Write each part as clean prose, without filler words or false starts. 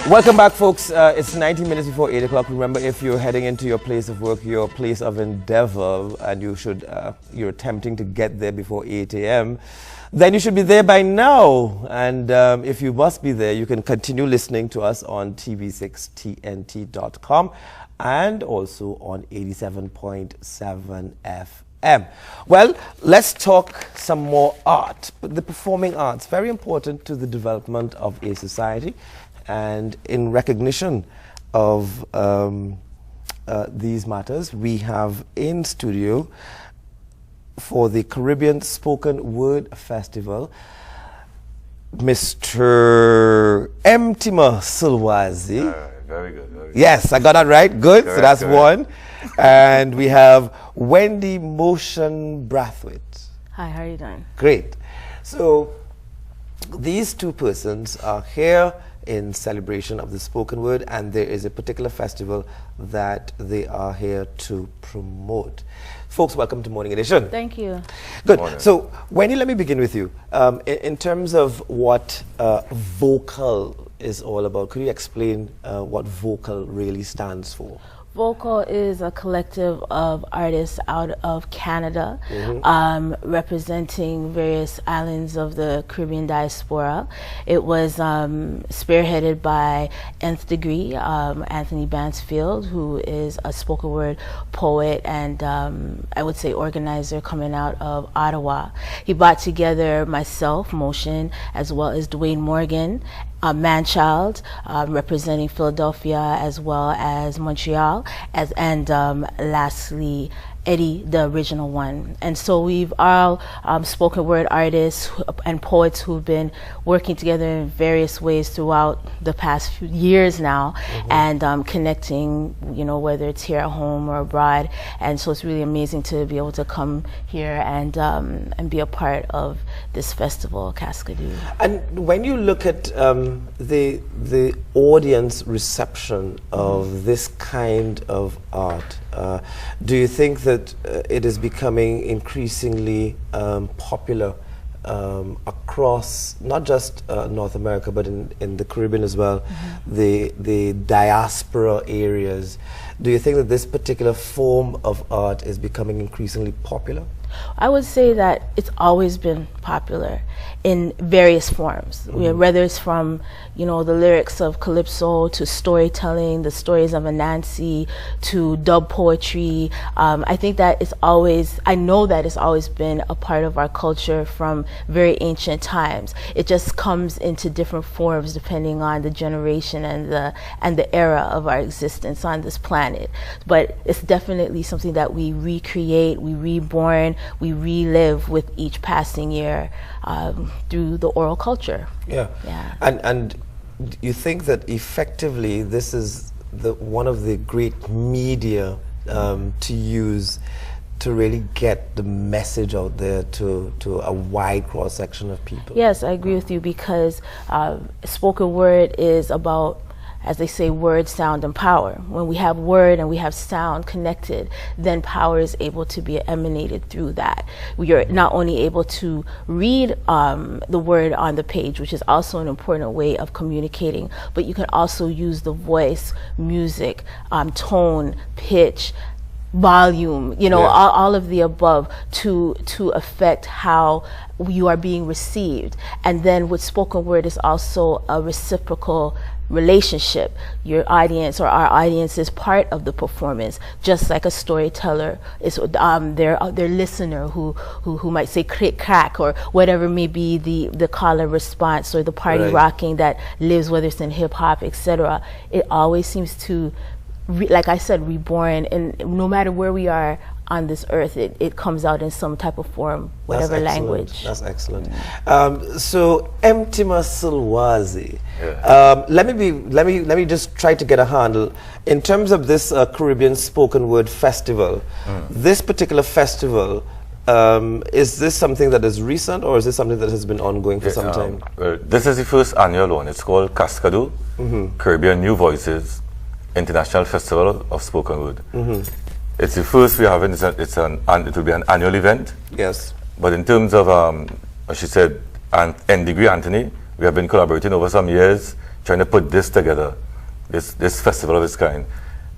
Welcome back, folks. It's 19 minutes before 8 o'clock. Remember, if you're heading into your place of work, your place of endeavor, and you're attempting to get there before 8 a.m., then you should be there by now. And if you must be there, you can continue listening to us on tv6tnt.com and also on 87.7 FM. Well, let's talk some more art. The performing arts, very important to the development of a society. And in recognition of these matters, we have in studio for the Caribbean Spoken Word Festival, Mr. Mtima Solwazi. Very good. Very good. Yes, I got that right. Good. Correct, so that's correct. one. And we have Wendy Motion Brathwaite. Hi, how are you doing? Great. So these two persons are here in celebration of the spoken word, and there is a particular festival that they are here to promote. Folks, welcome to Morning Edition. Thank you. Good. Morning. So, Wendy, let me begin with you. In terms of what vocal is all about, could you explain what vocal really stands for? Vocal is a collective of artists out of Canada, representing various islands of the Caribbean diaspora. It was spearheaded by Nth Degree, Anthony Bansfield, who is a spoken word poet and I would say organizer coming out of Ottawa. He brought together myself, Motion, as well as Dwayne Morgan, Manchild, representing Philadelphia as well as Montreal, and lastly Eddie, the original one. And so we've all spoken word artists and poets who've been working together in various ways throughout the past few years now, and connecting, you know, whether it's here at home or abroad. And so it's really amazing to be able to come here and be a part of this festival, Cascadoo. And when you look at the audience reception of this kind of art, do you think that it is becoming increasingly popular across not just North America, but in the Caribbean as well, the diaspora areas? Do you think that this particular form of art is becoming increasingly popular? I would say that it's always been popular in various forms, whether it's from, you know, the lyrics of calypso to storytelling, the stories of Anansi, to dub poetry. I think that I know that it's always been a part of our culture from very ancient times. It just comes into different forms depending on the generation and the era of our existence on this planet. But it's definitely something that we recreate, we reborn, we relive with each passing year through the oral culture. Yeah. And you think that effectively this is one of the great media to use to really get the message out there to a wide cross section of people? Yes, I agree with you, because spoken word is about, as they say, word, sound, and power. When we have word and we have sound connected, then power is able to be emanated through that. We are not only able to read the word on the page, which is also an important way of communicating, but you can also use the voice, music, tone, pitch, volume, you know, all of the above to affect how you are being received. And then with spoken word is also a reciprocal relationship. Your audience or our audience is part of the performance, just like a storyteller is their listener who might say crick crack or whatever may be the call and response or the party rocking that lives, whether it's in hip hop, etc. It always seems to like I said, reborn, and no matter where we are on this earth, it comes out in some type of form, whatever language. That's excellent. So Mtima Solwazi, let me just try to get a handle in terms of this Caribbean Spoken Word Festival. This particular festival, is this something that is recent, or is this something that has been ongoing for some time? This is the first annual one. It's called Cascadoo, Caribbean New Voices International Festival of Spoken Word. It's the first we have. It will be an annual event. Yes. But in terms of, as she said, Degree Anthony, we have been collaborating over some years, trying to put this together, this festival of its kind.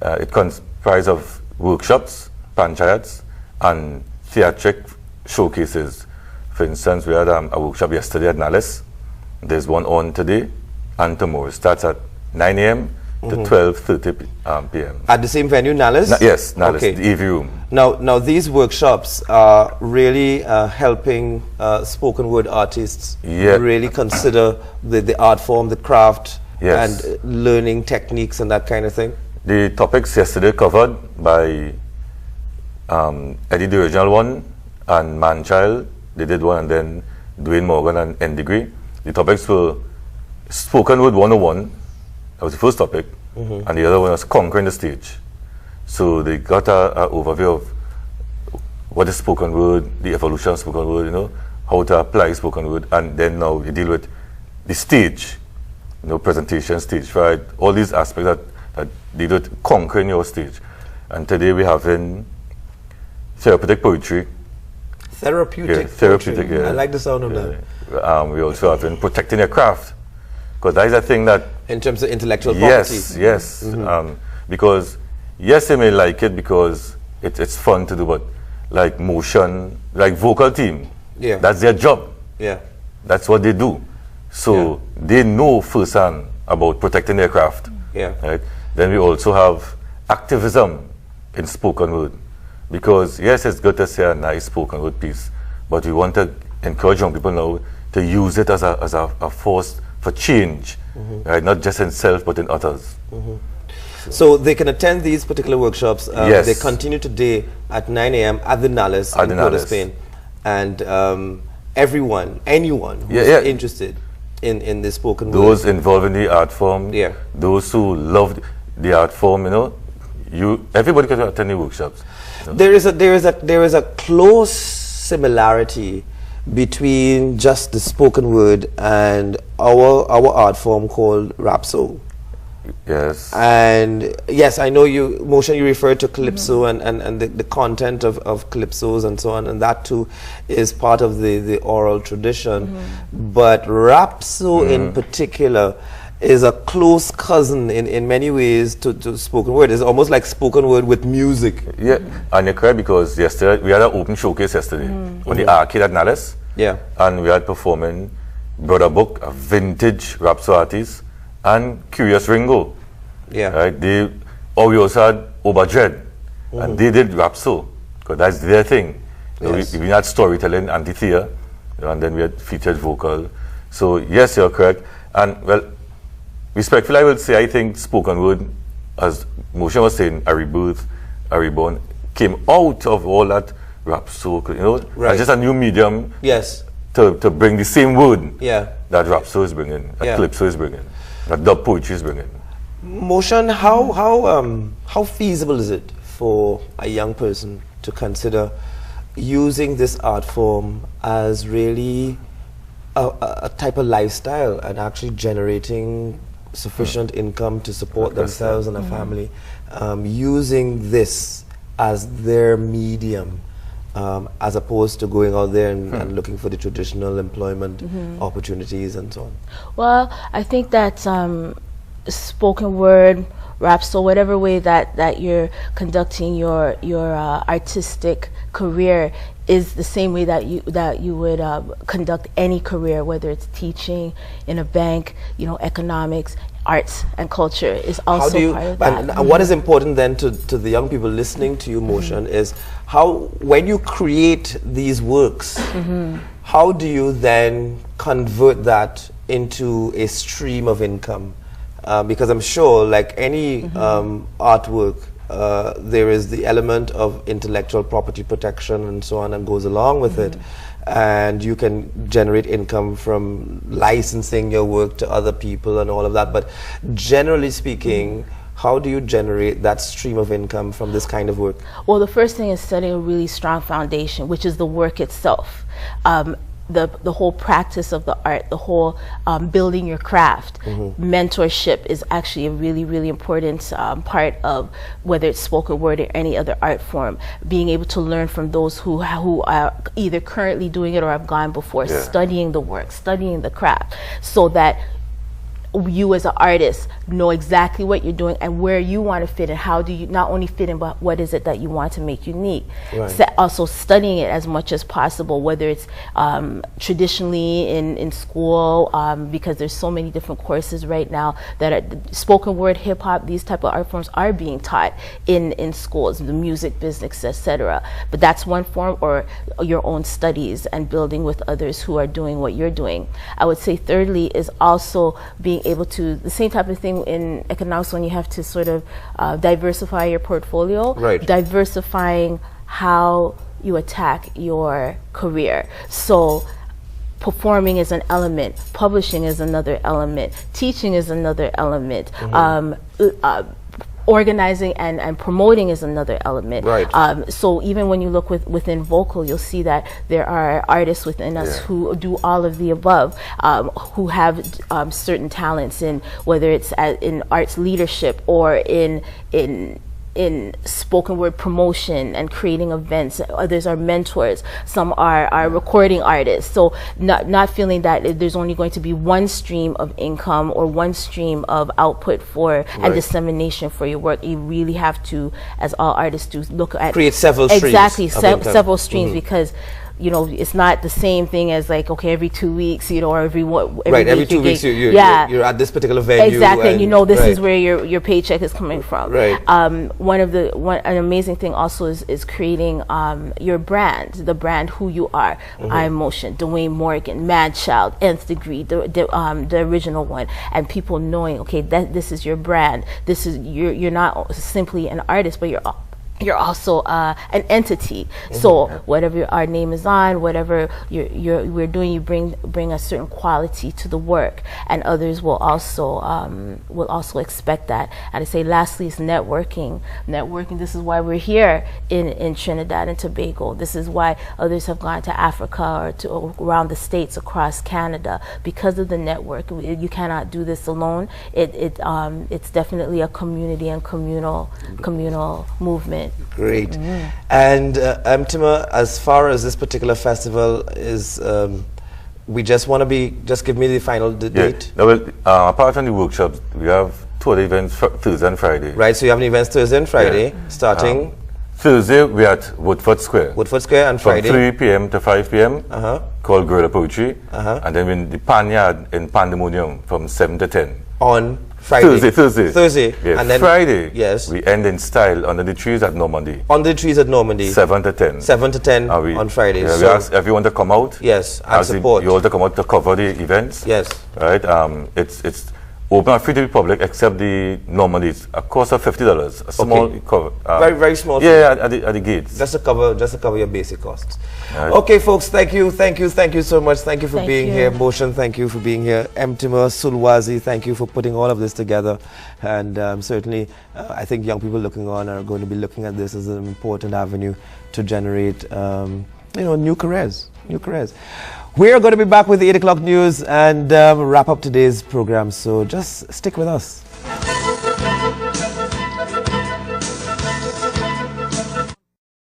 It comprises of workshops, panchayats, and theatric showcases. For instance, we had a workshop yesterday at Nales. There's one on today and tomorrow. It starts at 9 a.m. to 12:30 p.m. At the same venue, Nales? Yes, Nales, okay. the EV room. Now these workshops are really helping spoken word artists really consider the art form, the craft, and learning techniques and that kind of thing. The topics yesterday covered by Eddie, the original one, and Manchild, they did one, and then Dwayne Morgan and Degree. The topics were Spoken Word 101. That was the first topic, and the other one was Conquering the Stage. So they got an overview of what is spoken word, the evolution of spoken word, you know, how to apply spoken word, and then now we deal with the stage, you know, presentation, stage fright, all these aspects that deal with conquering your stage. And today we have in therapeutic poetry. Therapeutic poetry. I like the sound of that. We also have in protecting your craft, because that is a thing that in terms of intellectual property. Yes. Because yes, they may like it because it's fun to do, but like motion, like vocal team, that's their job. That's what they do. So they know firsthand about protecting their craft. Right? Then we also have activism in spoken word, because yes, it's good to say a nice spoken word piece, but we want to encourage young people now to use it as a force for change, right? Not just in self, but in others. So they can attend these particular workshops. They continue today at 9 a.m. at the Nales in Port of Spain. And anyone who's interested in the spoken word. Those involved in the art form, those who love the art form, you know, everybody can attend the workshops. You know? There is a close similarity between just the spoken word and our art form called rap soul. Yes. And yes, I know you referred to calypso and the content of calypsos and so on, and that too is part of the oral tradition. But rap soul in particular is a close cousin in many ways to spoken word. It's almost like spoken word with music. Yeah, and you're correct, because yesterday we had an open showcase yesterday on the arcade at Nales. And we had performing Brother Book, a vintage rap soul artist, and Curious Ringo. Right? We also had Obadred, and they did rap soul, because that's their thing. We had storytelling and the theater, and then we had featured vocal. So yes, you're correct. And well, respectfully, I would say I think spoken word, as Moshe was saying, a rebirth, a reborn, came out of all that rap soul, you know, and just a new medium to bring the same word that rap soul is bringing, that calypso is bringing, that dub poetry is bringing. Motion, how feasible is it for a young person to consider using this art form as really a type of lifestyle and actually generating sufficient income to support themselves and a family, using this as their medium, as opposed to going out there and looking for the traditional employment opportunities and so on? Well, I think that spoken word, rap, so whatever way that you're conducting your artistic career is the same way that you would conduct any career, whether it's teaching in a bank, you know, economics, arts and culture is also part of that. And what is important then to the young people listening to you, Motion, is how, when you create these works, how do you then convert that into a stream of income? Because I'm sure, like any artwork, there is the element of intellectual property protection and so on, and goes along with it. And you can generate income from licensing your work to other people and all of that. But generally speaking, how do you generate that stream of income from this kind of work? Well, the first thing is setting a really strong foundation, which is the work itself. The whole practice of the art, the whole building your craft. Mentorship is actually a really, really important part of whether it's spoken word or any other art form. Being able to learn from those who are either currently doing it or have gone before, studying the work, studying the craft, so that you as an artist know exactly what you're doing and where you want to fit in. How do you not only fit in, but what is it that you want to make unique? So also studying it as much as possible, whether it's traditionally in school, because there's so many different courses right now that are spoken word, hip hop, these type of art forms are being taught in schools, the music business, etc. But that's one form, or your own studies and building with others who are doing what you're doing. I would say thirdly is also being able to, the same type of thing in economics when you have to sort of diversify your portfolio, diversifying how you attack your career. So performing is an element, publishing is another element, teaching is another element, organizing and promoting is another element. So even when you look within vocal, you'll see that there are artists within us who do all of the above, who have certain talents in, whether it's in arts leadership or in spoken word promotion and creating events. Others are mentors. Some are recording artists. So not feeling that there's only going to be one stream of income or one stream of output for and dissemination for your work. You really have to, as all artists do, look at create several streams. Exactly, several streams, because you know, it's not the same thing as like, okay, every 2 weeks, you know, or every 2 weeks you're at this particular venue. Exactly, and you know this is where your paycheck is coming from. An amazing thing also is creating your brand, the brand who you are. iEmotion, Dwayne Morgan, Mad Child, Nth Degree, the original one, and people knowing, okay, that this is your brand. This is you're not simply an artist, but you're also an entity. So whatever our name is on, whatever we're doing, you bring a certain quality to the work, and others will also expect that. And I say lastly is networking. This is why we're here in Trinidad and Tobago. This is why others have gone to Africa or to around the States, across Canada, because of the network. You cannot do this alone. It's definitely a community and communal movement. Great. And Mtima, as far as this particular festival is, we just want to just give me the final date. No, well, apart from the workshops, we have 2 other events Thursday and Friday. Right, so you have an event Thursday and Friday, starting? Thursday, we're at Woodford Square. Woodford Square, and Friday? From 3 p.m. to 5 p.m., called Guerrilla Poetry. And then in the Panyard in Pandemonium from 7 to 10. On Friday? Thursday. Yeah. And then Friday, we end in style under the trees at Normandy. Under the trees at Normandy. 7 to 10. 7 to 10 on Friday. Yeah, so we ask everyone to come out. Yes, and support. You all to come out to cover the events. Yes. Right. It's open and free to the public, except the Normandy. It's a cost of $50. A small cover. Very small. Yeah, at the gates. Just to cover your basic costs. Right. Okay, folks. Thank you so much. Thank you for being here. Motion, thank you for being here. Mtima, Solwazi, thank you for putting all of this together. And certainly, I think young people looking on are going to be looking at this as an important avenue to generate, new careers. We are going to be back with the 8 o'clock news and wrap up today's program. So just stick with us.